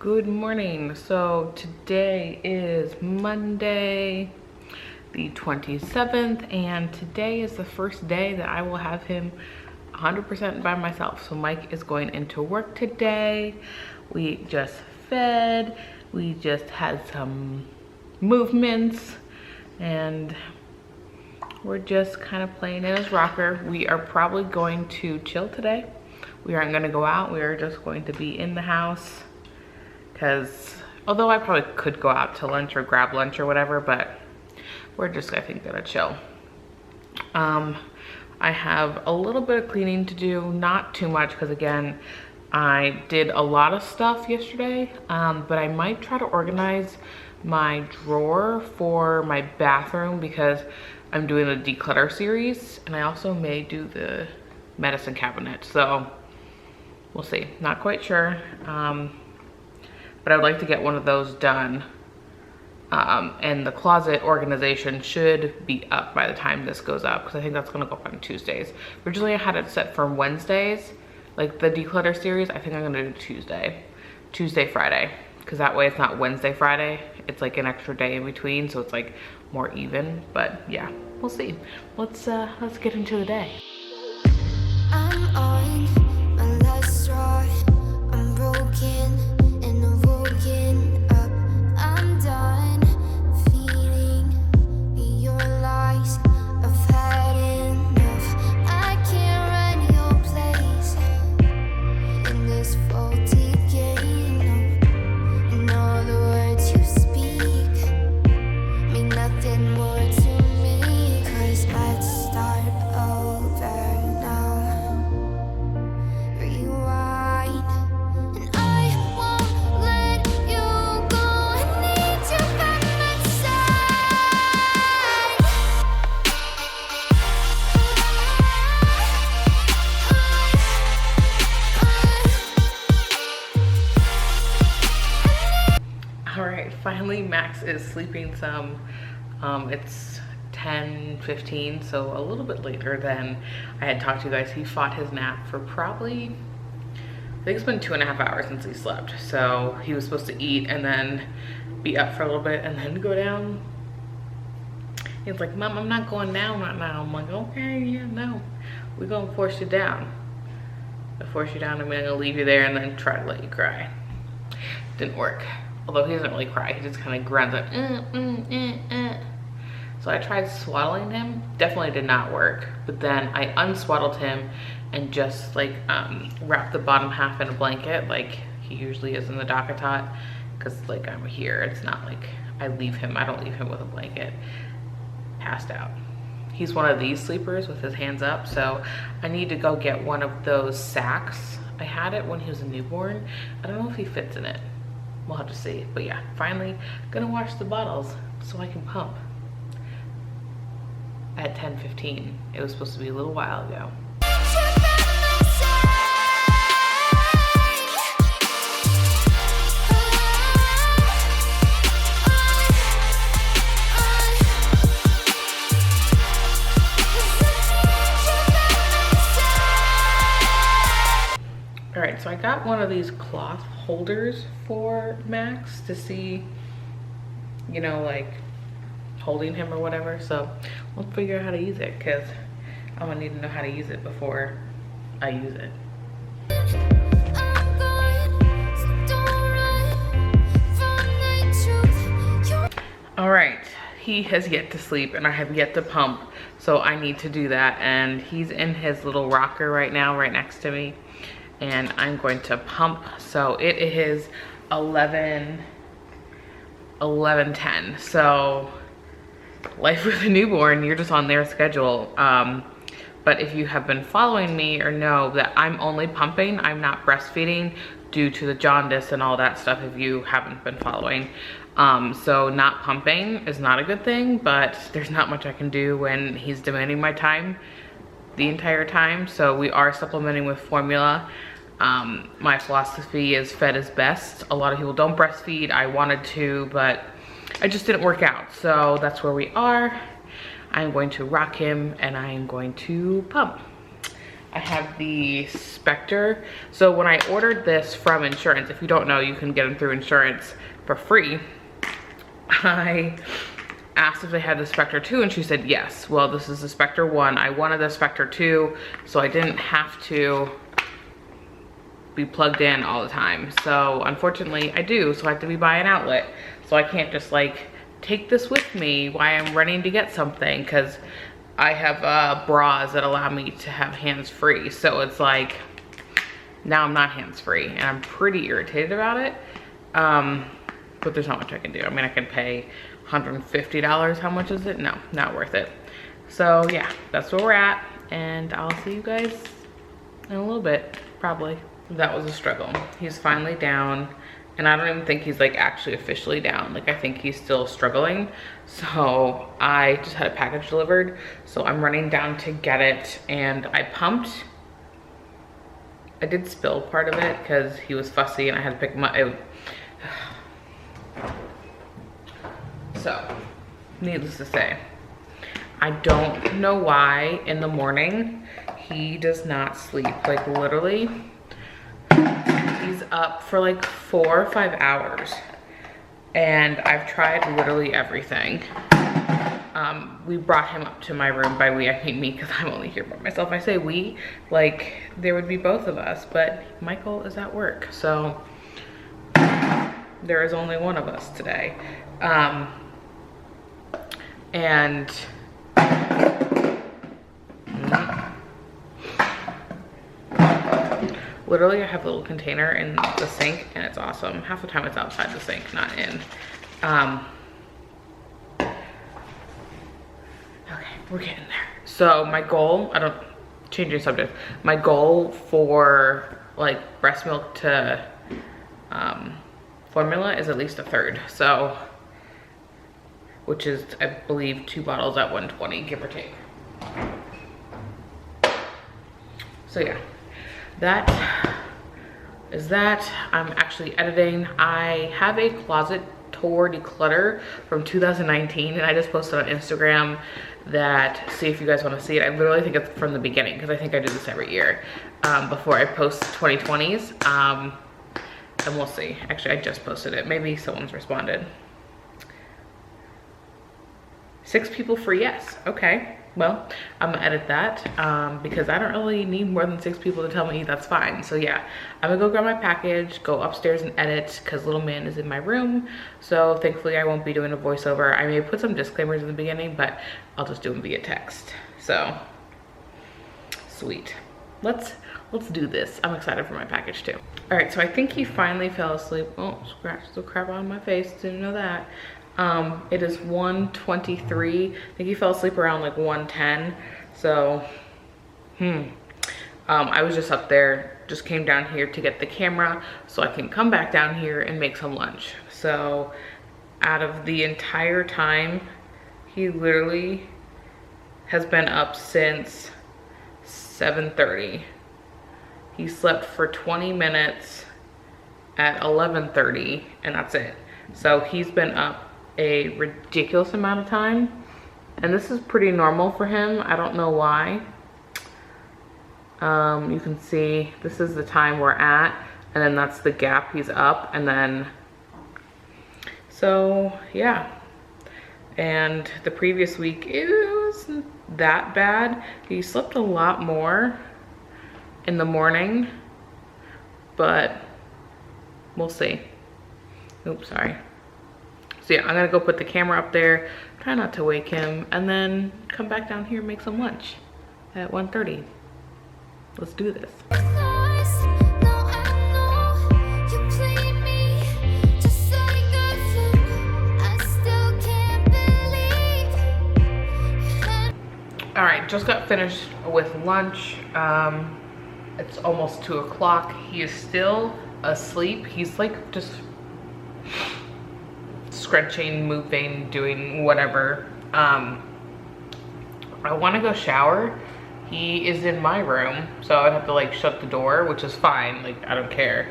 Good morning. So today is Monday the 27th, and today is the first day that I will have him 100% by myself. So Mike is going into work today. We just fed, we just had some movements, and we're just kind of playing in his rocker. We are probably going to chill today. We aren't going to go out. We are just going to be in the house, because although I probably could go out to lunch or grab lunch or whatever, but we're just, I think, gonna chill. I have a little bit of cleaning to do, not too much, because again, I did a lot of stuff yesterday, but I might try to organize my drawer for my bathroom because I'm doing a declutter series, and I also may do the medicine cabinet, so we'll see. Not quite sure. But I'd like to get one of those done. And the closet organization should be up by the time this goes up, because I think that's gonna go up on Tuesdays. Originally I had it set for Wednesdays, like the declutter series. I think I'm gonna do Tuesday, Friday, because that way it's not Wednesday, Friday. It's like an extra day in between, so it's like more even. But yeah, we'll see. Let's get into the day. I'm on my last straw. I'm broken. Finally, Max is sleeping some. It's 10:15, so a little bit later than I had talked to you guys. He fought his nap for probably, I think it's been 2.5 hours since he slept. So he was supposed to eat and then be up for a little bit and then go down. He's like, Mom, I'm not going down right now. I'm like, okay, yeah, no, we're gonna force you down. I'll force you down, I'm gonna leave you there and then try to let you cry. Didn't work. Although he doesn't really cry, he just kind of grunts like, So I tried swaddling him, definitely did not work. But then I unswaddled him and just like wrapped the bottom half in a blanket like he usually is in the Docatot, because like I'm here, it's not like I don't leave him with a blanket passed out. He's one of these sleepers with his hands up, so I need to go get one of those sacks. I had it when he was a newborn. I don't know if he fits in it. We'll have to see. But yeah, finally gonna wash the bottles so I can pump at 10:15. It was supposed to be a little while ago. All right, so I got one of these cloth holders for Max to see, you know, like holding him or whatever. So we'll figure out how to use it, because I'm gonna need to know how to use it before I use it. All right, he has yet to sleep and I have yet to pump, so I need to do that. And he's in his little rocker right now, right next to me, and I'm going to pump. So it is 11:10. So life with a newborn, you're just on their schedule. But if you have been following me or know that I'm only pumping, I'm not breastfeeding due to the jaundice and all that stuff, if you haven't been following. So not pumping is not a good thing, but there's not much I can do when he's demanding my time the entire time. So we are supplementing with formula. My philosophy is fed is best. A lot of people don't breastfeed. I wanted to, but I just didn't work out. So that's where we are. I'm going to rock him and I'm going to pump. I have the Spectre. So when I ordered this from insurance, if you don't know, you can get them through insurance for free. I asked if they had the Spectre 2 and she said yes. Well, this is the Spectre 1. I wanted the Spectre 2, so I didn't have to be plugged in all the time. So unfortunately I do, so I have to be by an outlet. So I can't just like take this with me while I'm running to get something, because I have bras that allow me to have hands-free. So it's like, now I'm not hands-free and I'm pretty irritated about it. But there's not much I can do. I mean, I can pay $150. How much is it? No, not worth it. So yeah, that's where we're at. And I'll see you guys in a little bit, probably. That was a struggle. He's finally down. And I don't even think he's like actually officially down. Like I think he's still struggling. So I just had a package delivered. So I'm running down to get it, and I pumped. I did spill part of it because he was fussy and I had to pick him up. So, needless to say, I don't know why in the morning he does not sleep. Like literally, he's up for like 4 or 5 hours, and I've tried literally everything. We brought him up to my room. By we, I mean me, because I'm only here by myself. I say we, like there would be both of us, but Michael is at work, so there is only one of us today. And literally I have a little container in the sink, and it's awesome. Half the time it's outside the sink, not in. Okay, we're getting there. So my goal, changing subject, my goal for like breast milk to formula is at least a third. So, which is, I believe, 2 bottles at 120, give or take. So yeah, that is that. I'm actually editing. I have a closet tour declutter from 2019, and I just posted on Instagram that, see if you guys want to see it. I literally think it's from the beginning, because I think I do this every year before I post 2020s. And we'll see. Actually, I just posted it. Maybe someone's responded. 6 people for yes. Okay, well, I'm gonna edit that because I don't really need more than 6 people to tell me that's fine. So yeah, I'm gonna go grab my package, go upstairs and edit, because little man is in my room. So thankfully I won't be doing a voiceover. I may put some disclaimers in the beginning, but I'll just do them via text. So sweet. Let's do this. I'm excited for my package too. All right, so I think he finally fell asleep. Oh, scratched the crap on my face, didn't know that. It is 1:23. I think he fell asleep around like 1:10. So, I was just up there, just came down here to get the camera so I can come back down here and make some lunch. So out of the entire time, he literally has been up since 7:30. He slept for 20 minutes at 11:30, and that's it. So he's been up a ridiculous amount of time, and this is pretty normal for him. I don't know why. You can see this is the time we're at, and then that's the gap he's up, and then so yeah. And the previous week it wasn't that bad. He slept a lot more in the morning, but we'll see. Oops, sorry. So yeah, I'm gonna go put the camera up there, try not to wake him, and then come back down here and make some lunch at 1:30. Let's do this. All right, just got finished with lunch. It's almost 2 o'clock. He is still asleep. He's like just scrunching, moving, doing whatever. I want to go shower. He is in my room, so I'd have to like shut the door, which is fine. Like, I don't care.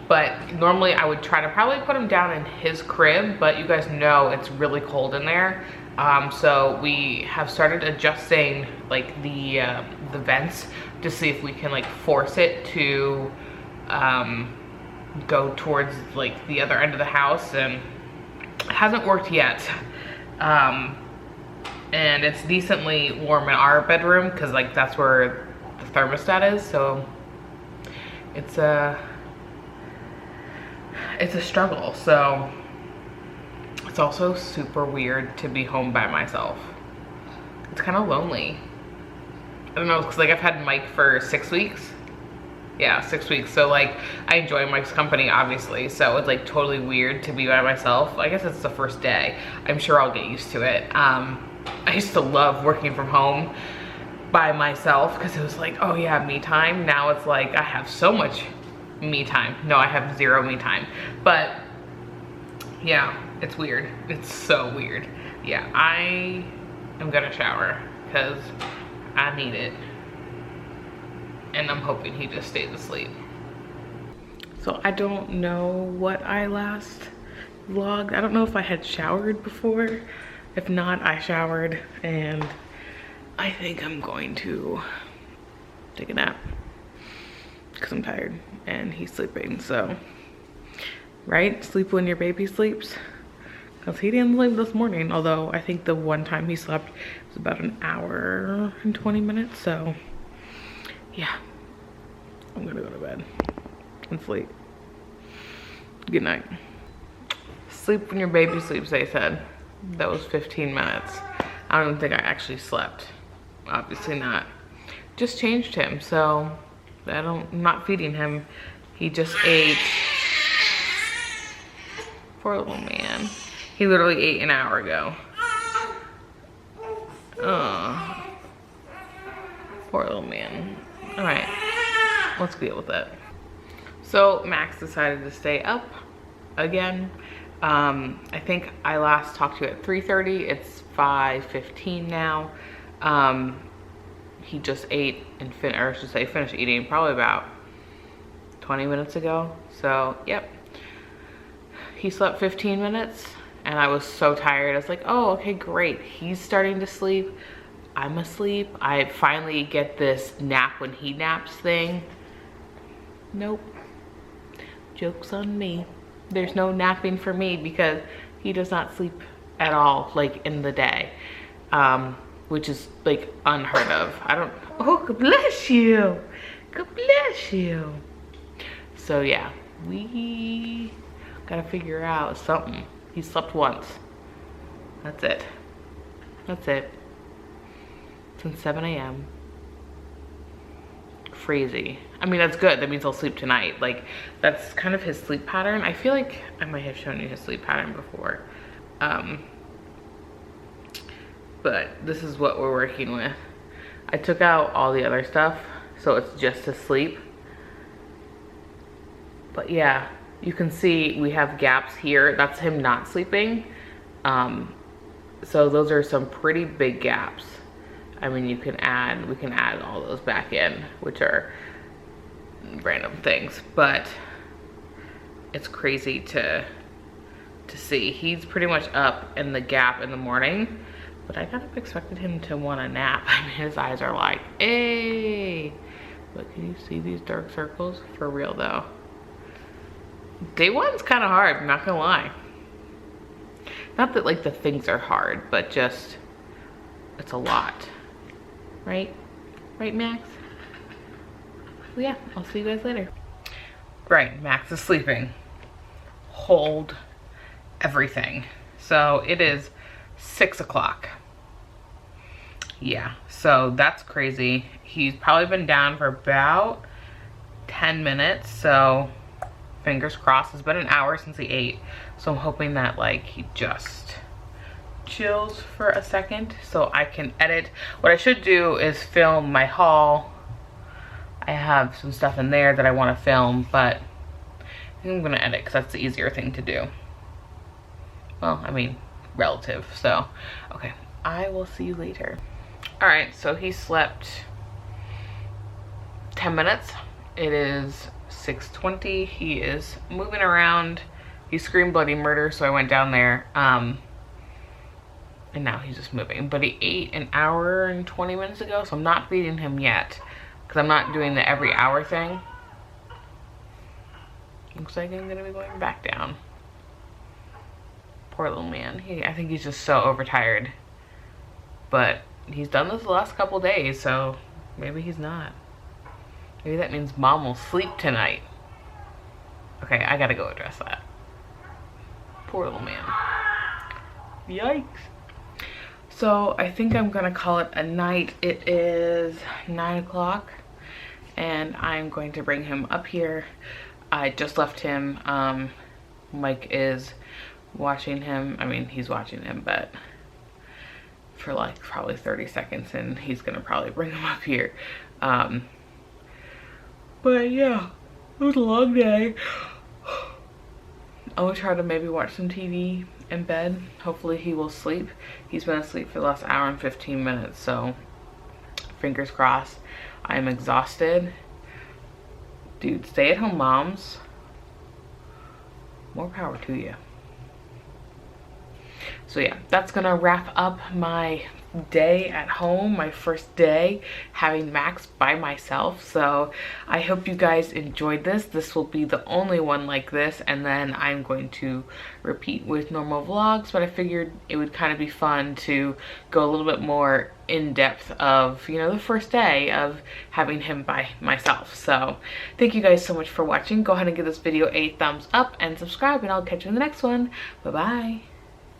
But normally I would try to probably put him down in his crib, but you guys know it's really cold in there. So we have started adjusting like the vents to see if we can like force it to go towards like the other end of the house, and it hasn't worked yet. And it's decently warm in our bedroom because like that's where the thermostat is, so it's a struggle. So it's also super weird to be home by myself. It's kind of lonely. I don't know, because like I've had Mike for 6 weeks. Yeah, 6 weeks. So like I enjoy Mike's company, obviously. So it's like totally weird to be by myself. I guess it's the first day. I'm sure I'll get used to it. I used to love working from home by myself because it was like, oh yeah, me time. Now it's like I have so much me time. No, I have zero me time. But yeah, it's weird. It's so weird. Yeah, I am gonna shower because I need it. And I'm hoping he just stays asleep. So I don't know what I last vlogged. I don't know if I had showered before. If not, I showered, and I think I'm going to take a nap because I'm tired and he's sleeping. So, right? Sleep when your baby sleeps. Because he didn't sleep this morning, although I think the one time he slept was about an hour and 20 minutes. So, yeah, I'm gonna go to bed and sleep. Good night. Sleep when your baby sleeps, they said. That was 15 minutes. I don't think I actually slept. Obviously not. Just changed him, so I'm not feeding him. He just ate. Poor little man. He literally ate an hour ago. Oh, poor little man. All right, let's deal with it. So Max decided to stay up again. I think I last talked to you at 3:30. It's 5:15 now. He just ate and finished eating probably about 20 minutes ago. So, yep. He slept 15 minutes and I was so tired. I was like, oh, okay, great. He's starting to sleep. I'm asleep. I finally get this nap when he naps thing. Nope. Joke's on me. There's no napping for me because he does not sleep at all, like in the day, which is like unheard of. Oh, God bless you. God bless you. So yeah, we gotta figure out something. He slept once. That's it. That's it. Since 7 a.m. Crazy. I mean, that's good. That means he'll sleep tonight. Like, that's kind of his sleep pattern. I feel like I might have shown you his sleep pattern before. But this is what we're working with. I took out all the other stuff, so it's just his sleep. But yeah, you can see we have gaps here. That's him not sleeping. So those are some pretty big gaps. I mean, we can add all those back in, which are random things, but it's crazy to see. He's pretty much up in the gap in the morning, but I kind of expected him to want a nap. I mean, his eyes are like, hey, but can you see these dark circles? For real though. Day one's kind of hard, I'm not gonna lie. Not that like the things are hard, but just, it's a lot. Right? Right, Max? Well, yeah, I'll see you guys later. Right, Max is sleeping. Hold everything. So it is 6 o'clock. Yeah, so that's crazy. He's probably been down for about 10 minutes, so fingers crossed. It's been an hour since he ate, so I'm hoping that like he just chills for a second so I can edit. What I should do is film my haul. I have some stuff in there that I want to film, but I think I'm gonna edit because that's the easier thing to do. Well, I mean, relative. So, okay, I will see you later. All right, so he slept 10 minutes. It is 6:20. He is moving around. He screamed bloody murder, so I went down there. and now he's just moving. But he ate an hour and 20 minutes ago, so I'm not feeding him yet because I'm not doing the every hour thing. Looks like I'm gonna be going back down. Poor little man. I think he's just so overtired. But he's done this the last couple days, so maybe he's not. Maybe that means mom will sleep tonight. Okay, I gotta go address that. Poor little man. Yikes. So I think I'm gonna call it a night. It is 9 o'clock and I'm going to bring him up here. I just left him. Mike is watching him. I mean, he's watching him, but for like probably 30 seconds, and he's gonna probably bring him up here. But yeah, it was a long day. I will try to maybe watch some TV in bed. Hopefully he will sleep. He's been asleep for the last hour and 15 minutes, so fingers crossed. I am exhausted. Dude, stay-at-home moms, more power to you. So yeah, that's gonna wrap up my day at home, my first day having Max by myself. So I hope you guys enjoyed this. This will be the only one like this, and then I'm going to repeat with normal vlogs, but I figured it would kind of be fun to go a little bit more in depth of, you know, the first day of having him by myself. So thank you guys so much for watching. Go ahead and give this video a thumbs up and subscribe, and I'll catch you in the next one. Bye bye.